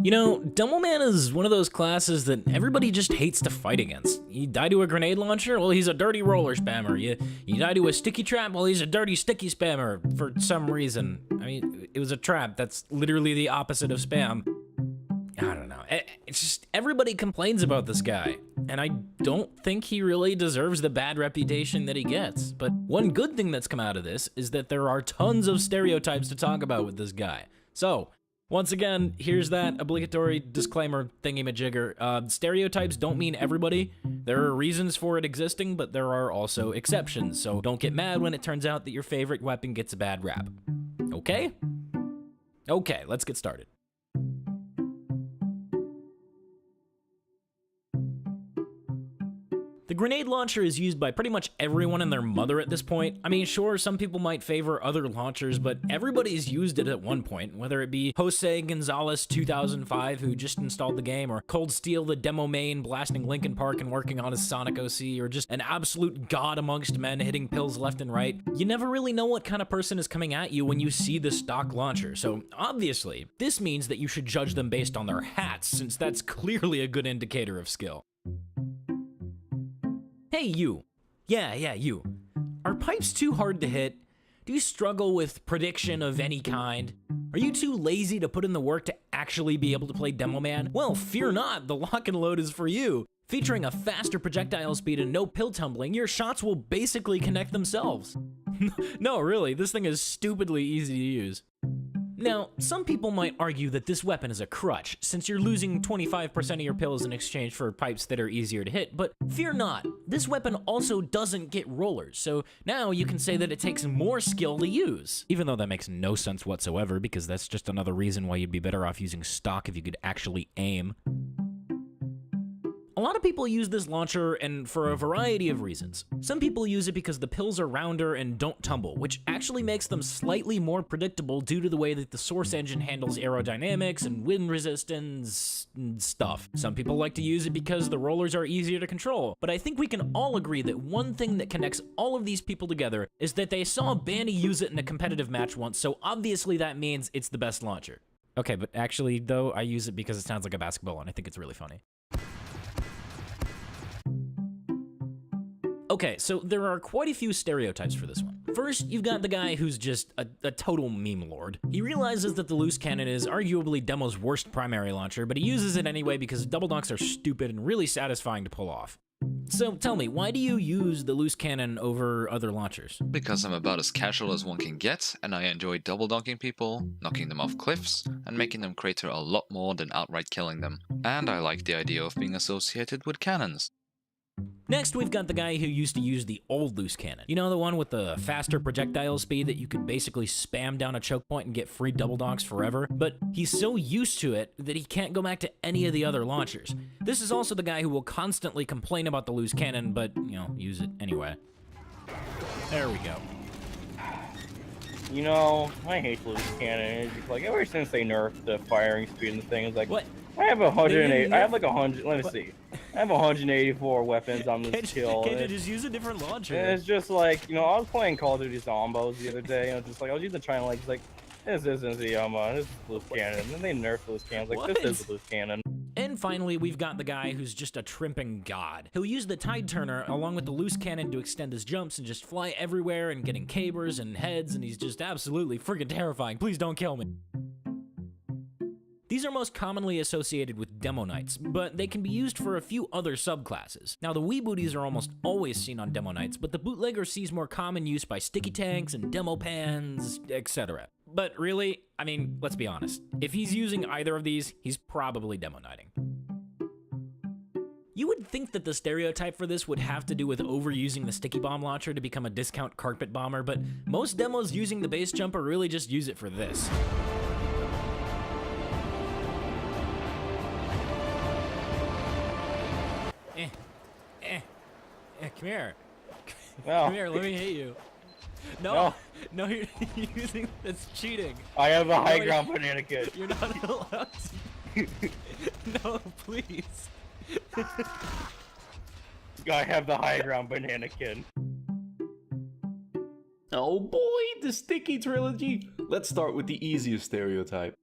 You know, Demoman is one of those classes that everybody just hates to fight against. You die to a grenade launcher? Well, he's a dirty roller spammer. You die to a sticky trap? Well, he's a dirty sticky spammer for some reason. I mean, it was a trap. That's literally the opposite of spam. I don't know. It's just, everybody complains about this guy. And I don't think he really deserves the bad reputation that he gets. But one good thing that's come out of this is that there are tons of stereotypes to talk about with this guy. So, once again, here's that obligatory disclaimer thingy-majigger. Stereotypes don't mean everybody. There are reasons for it existing, but there are also exceptions. So don't get mad when it turns out that your favorite weapon gets a bad rap. Okay? Okay, let's get started. The grenade launcher is used by pretty much everyone and their mother at this point. I mean, sure, some people might favor other launchers, but everybody's used it at one point, whether it be Jose Gonzalez 2005, who just installed the game, or Cold Steel, the demo main, blasting Linkin Park and working on his Sonic OC, or just an absolute god amongst men hitting pills left and right. You never really know what kind of person is coming at you when you see the stock launcher, so obviously, this means that you should judge them based on their hats, since that's clearly a good indicator of skill. Hey, you. Yeah, you. Are pipes too hard to hit? Do you struggle with prediction of any kind? Are you too lazy to put in the work to actually be able to play Demoman? Well, fear not, the lock and load is for you. Featuring a faster projectile speed and no pill tumbling, your shots will basically connect themselves. No, really, this thing is stupidly easy to use. Now, some people might argue that this weapon is a crutch, since you're losing 25% of your pills in exchange for pipes that are easier to hit, but fear not, this weapon also doesn't get rollers, so now you can say that it takes more skill to use. Even though that makes no sense whatsoever, because that's just another reason why you'd be better off using stock if you could actually aim. A lot of people use this launcher and for a variety of reasons. Some people use it because the pills are rounder and don't tumble, which actually makes them slightly more predictable due to the way that the source engine handles aerodynamics and wind resistance and stuff. Some people like to use it because the rollers are easier to control, but I think we can all agree that one thing that connects all of these people together is that they saw Banny use it in a competitive match once, so obviously that means it's the best launcher. Okay, but actually though, I use it because it sounds like a basketball and I think it's really funny. Okay, so there are quite a few stereotypes for this one. First, you've got the guy who's just a total meme lord. He realizes that the loose cannon is arguably Demo's worst primary launcher, but he uses it anyway because double dunks are stupid and really satisfying to pull off. So tell me, why do you use the loose cannon over other launchers? Because I'm about as casual as one can get, and I enjoy double dunking people, knocking them off cliffs, and making them crater a lot more than outright killing them. And I like the idea of being associated with cannons. Next, we've got the guy who used to use the old loose cannon. You know, the one with the faster projectile speed that you could basically spam down a choke point and get free double donks forever? But he's so used to it that he can't go back to any of the other launchers. This is also the guy who will constantly complain about the loose cannon, but, you know, use it anyway. There we go. You know, I hate the loose cannon. It's like, ever since they nerfed the firing speed and the thing, it's like, What? I have 108. I have like 100. Let me see. I have 184 weapons on this kill. Can't you just use a different launcher? It's just like, you know, I was playing Call of Duty Zombos the other day, and just like I was using trying to like, this isn't the this is loose cannon. And then they nerfed loose cannons. Like, this is the loose cannon. And finally, we've got the guy who's just a trimping god. He'll use the tide turner along with the loose cannon to extend his jumps and just fly everywhere and getting cabers and heads, and he's just absolutely friggin' terrifying. Please don't kill me. These are most commonly associated with Demo Knights, but they can be used for a few other subclasses. Now, the wee booties are almost always seen on Demo Knights, but the bootlegger sees more common use by sticky tanks and demo pans, etc. But really, I mean, let's be honest. If he's using either of these, he's probably Demo Knighting. You would think that the stereotype for this would have to do with overusing the sticky bomb launcher to become a discount carpet bomber, but most demos using the base jumper really just use it for this. Come here. No. Come here, let me hit you. No, you're using that's cheating. I have a high ground banana kid. You're not allowed to. No, please. I have the high ground banana kid. Oh boy, the sticky trilogy. Let's start with the easiest stereotype.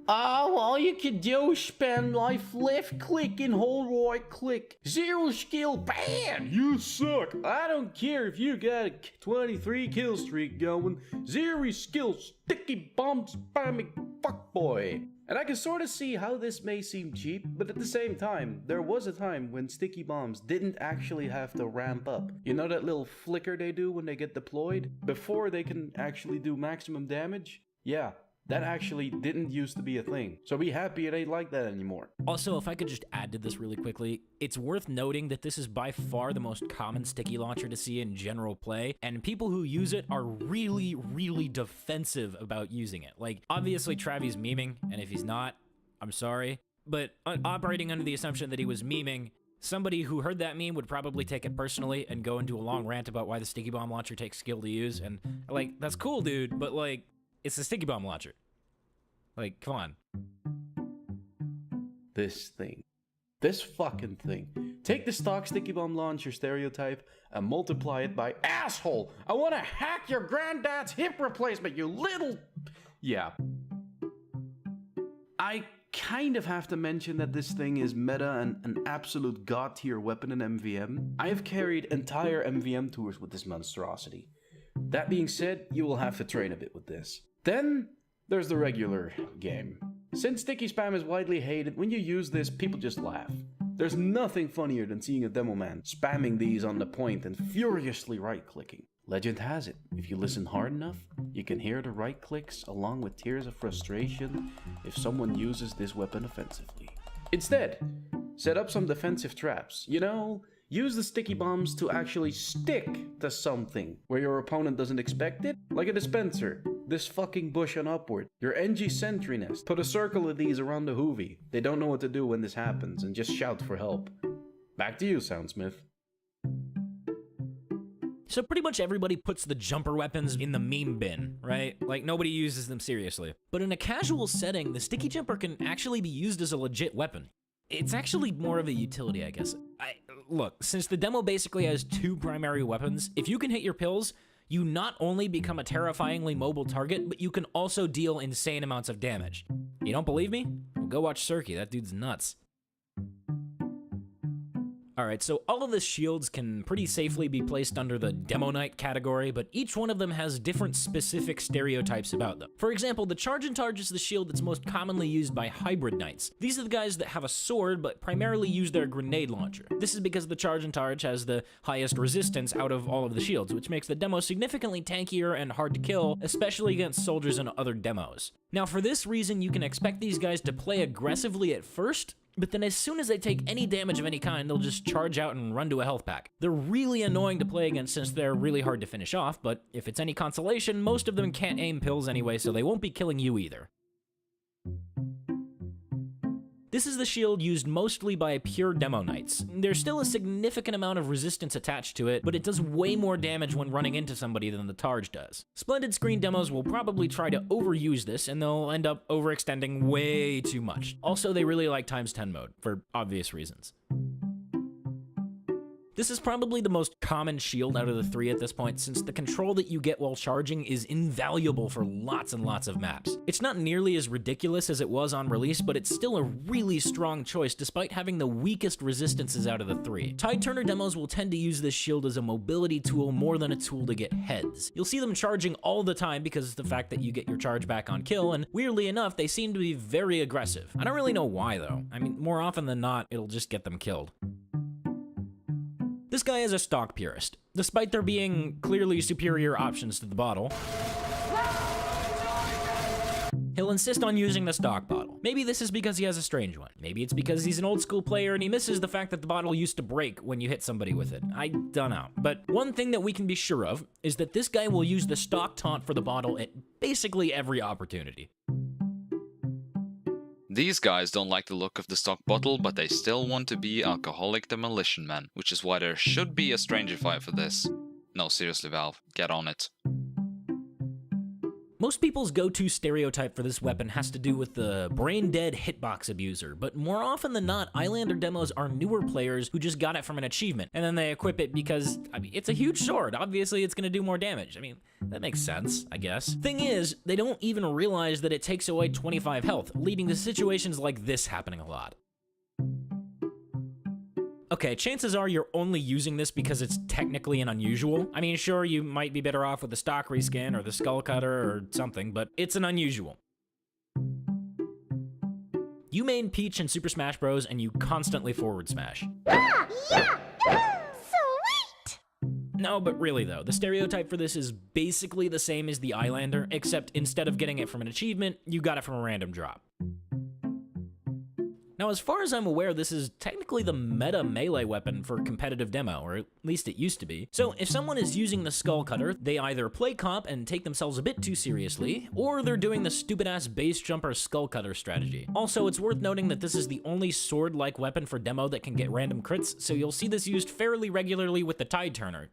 all you can do is spam left click and hold right click. 0 skill, bad. You suck. I don't care if you got a 23 kill streak going. 0 skill, sticky bomb spamming fuckboy. And I can sort of see how this may seem cheap, but at the same time, there was a time when sticky bombs didn't actually have to ramp up. You know that little flicker they do when they get deployed? Before they can actually do maximum damage? Yeah, that actually didn't used to be a thing. So be happy it ain't like that anymore. Also, if I could just add to this really quickly, it's worth noting that this is by far the most common sticky launcher to see in general play, and people who use it are really, really defensive about using it. Like, obviously Travi's memeing, and if he's not, I'm sorry. But operating under the assumption that he was memeing, somebody who heard that meme would probably take it personally and go into a long rant about why the sticky bomb launcher takes skill to use, and like, that's cool, dude, but like, it's a sticky bomb launcher. Like, come on. This thing. This fucking thing. Take the stock sticky bomb launcher stereotype and multiply it by asshole. I want to hack your granddad's hip replacement, you little... Yeah. I kind of have to mention that this thing is meta and an absolute god tier weapon in MVM. I have carried entire MVM tours with this monstrosity. That being said, you will have to train a bit with this. Then there's the regular game. Since sticky spam is widely hated, when you use this, people just laugh. There's nothing funnier than seeing a demo man spamming these on the point and furiously right-clicking. Legend has it, if you listen hard enough, you can hear the right clicks along with tears of frustration if someone uses this weapon offensively. Instead, set up some defensive traps. You know, use the sticky bombs to actually stick to something where your opponent doesn't expect it, like a dispenser. This fucking bush and upward. Your NG sentry nest. Put a circle of these around the hoovy. They don't know what to do when this happens and just shout for help. Back to you, Soundsmith. So pretty much everybody puts the jumper weapons in the meme bin, right? Like, nobody uses them seriously. But in a casual setting, the sticky jumper can actually be used as a legit weapon. It's actually more of a utility, I guess. Look, since the demo basically has 2 primary weapons, if you can hit your pills, you not only become a terrifyingly mobile target, but you can also deal insane amounts of damage. You don't believe me? Well, go watch Cirky, that dude's nuts. Alright, so all of the shields can pretty safely be placed under the Demo Knight category, but each one of them has different specific stereotypes about them. For example, the Charge and Targe is the shield that's most commonly used by hybrid knights. These are the guys that have a sword, but primarily use their grenade launcher. This is because the Charge and Targe has the highest resistance out of all of the shields, which makes the demo significantly tankier and hard to kill, especially against soldiers in other demos. Now, for this reason, you can expect these guys to play aggressively at first, but then as soon as they take any damage of any kind, they'll just charge out and run to a health pack. They're really annoying to play against since they're really hard to finish off, but if it's any consolation, most of them can't aim pills anyway, so they won't be killing you either. This is the shield used mostly by pure demo knights. There's still a significant amount of resistance attached to it, but it does way more damage when running into somebody than the Targe does. Splendid Screen demos will probably try to overuse this, and they'll end up overextending way too much. Also, they really like ×10 mode, for obvious reasons. This is probably the most common shield out of the 3 at this point, since the control that you get while charging is invaluable for lots and lots of maps. It's not nearly as ridiculous as it was on release, but it's still a really strong choice despite having the weakest resistances out of the 3. Tide Turner demos will tend to use this shield as a mobility tool more than a tool to get heads. You'll see them charging all the time because of the fact that you get your charge back on kill, and weirdly enough, they seem to be very aggressive. I don't really know why though. I mean, more often than not, it'll just get them killed. This guy is a stock purist. Despite there being clearly superior options to the bottle, he'll insist on using the stock bottle. Maybe this is because he has a strange one. Maybe it's because he's an old school player and he misses the fact that the bottle used to break when you hit somebody with it. I don't know. But one thing that we can be sure of is that this guy will use the stock taunt for the bottle at basically every opportunity. These guys don't like the look of the stock bottle, but they still want to be alcoholic demolition men, which is why there should be a strangifier for this. No, seriously, Valve, get on it. Most people's go-to stereotype for this weapon has to do with the brain-dead hitbox abuser, but more often than not, Islander demos are newer players who just got it from an achievement, and then they equip it because, I mean, it's a huge sword. Obviously, it's gonna do more damage. I mean, that makes sense, I guess. Thing is, they don't even realize that it takes away 25 health, leading to situations like this happening a lot. Okay, chances are you're only using this because it's technically an unusual. I mean, sure, you might be better off with the stock reskin or the skull cutter or something, but it's an unusual. You main Peach in Super Smash Bros. And you constantly forward smash. Yeah! Sweet! No, but really though, the stereotype for this is basically the same as the Islander, except instead of getting it from an achievement, you got it from a random drop. Now, as far as I'm aware, this is technically the meta melee weapon for competitive demo, or at least it used to be. So if someone is using the skull cutter, they either play comp and take themselves a bit too seriously, or they're doing the stupid-ass base jumper skull cutter strategy. Also, it's worth noting that this is the only sword-like weapon for demo that can get random crits, so you'll see this used fairly regularly with the Tide Turner.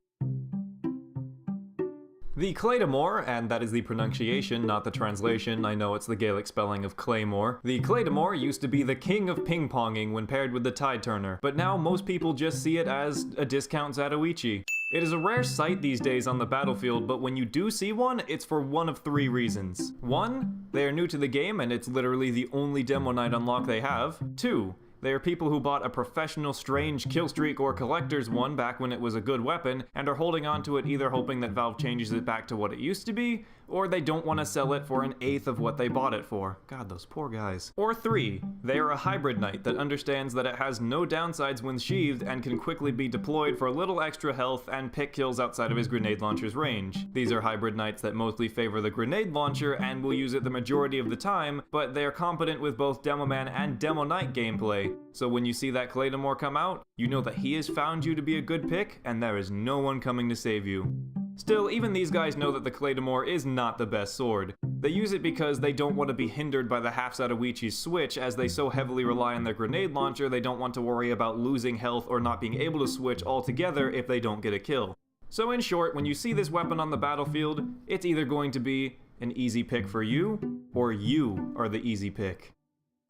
The Claymore, and that is the pronunciation, not the translation, I know it's the Gaelic spelling of Claymore. The Claymore used to be the king of ping-ponging when paired with the Tide Turner, but now most people just see it as a discount Zatoichi. It is a rare sight these days on the battlefield, but when you do see one, it's for one of three reasons. 1, they are new to the game and it's literally the only Demo Night unlock they have. 2, they are people who bought a professional strange killstreak or collector's one back when it was a good weapon and are holding on to it either hoping that Valve changes it back to what it used to be, or they don't want to sell it for 1/8 of what they bought it for. God, those poor guys. Or 3, they are a hybrid knight that understands that it has no downsides when sheathed and can quickly be deployed for a little extra health and pick kills outside of his grenade launcher's range. These are hybrid knights that mostly favor the grenade launcher and will use it the majority of the time, but they are competent with both Demo Man and Demo Knight gameplay. So when you see that Claymore come out, you know that he has found you to be a good pick and there is no one coming to save you. Still, even these guys know that the Claymore is not the best sword. They use it because they don't want to be hindered by the half Zatoichi's switch, as they so heavily rely on their grenade launcher they don't want to worry about losing health or not being able to switch altogether if they don't get a kill. So in short, when you see this weapon on the battlefield, it's either going to be an easy pick for you, or you are the easy pick.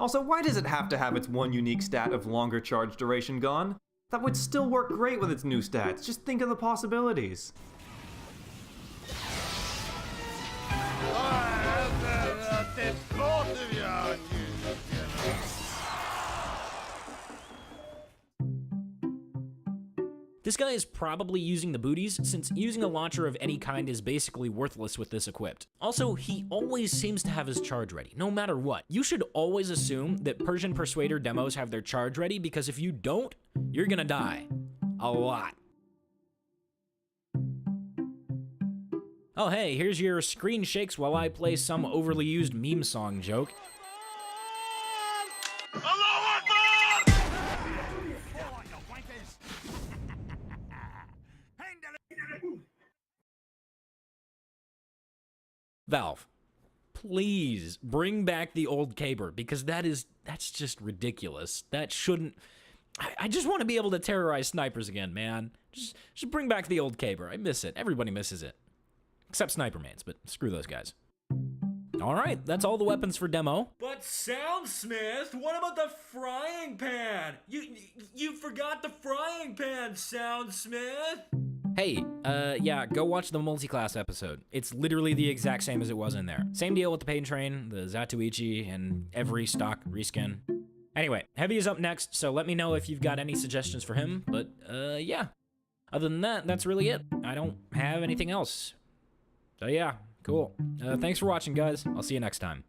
Also, why does it have to have its one unique stat of longer charge duration gone? That would still work great with its new stats, just think of the possibilities. This guy is probably using the booties, since using a launcher of any kind is basically worthless with this equipped. Also, he always seems to have his charge ready, no matter what. You should always assume that Persian Persuader demos have their charge ready, because if you don't, you're gonna die. A lot. Oh hey, here's your screen shakes while I play some overly used meme song joke. Valve, please bring back the old caber, because that's just ridiculous. That shouldn't. I just want to be able to terrorize snipers again, man. Just bring back the old caber. I miss it. Everybody misses it. Except sniper mains, but screw those guys. Alright, that's all the weapons for demo. But Soundsmith, what about the frying pan? You forgot the frying pan, Soundsmith! Hey, yeah, go watch the multi-class episode. It's literally the exact same as it was in there. Same deal with the pain train, the Zatoichi, and every stock reskin. Anyway, Heavy is up next, so let me know if you've got any suggestions for him, but, yeah. Other than that, that's really it. I don't have anything else. So yeah, cool. Thanks for watching, guys. I'll see you next time.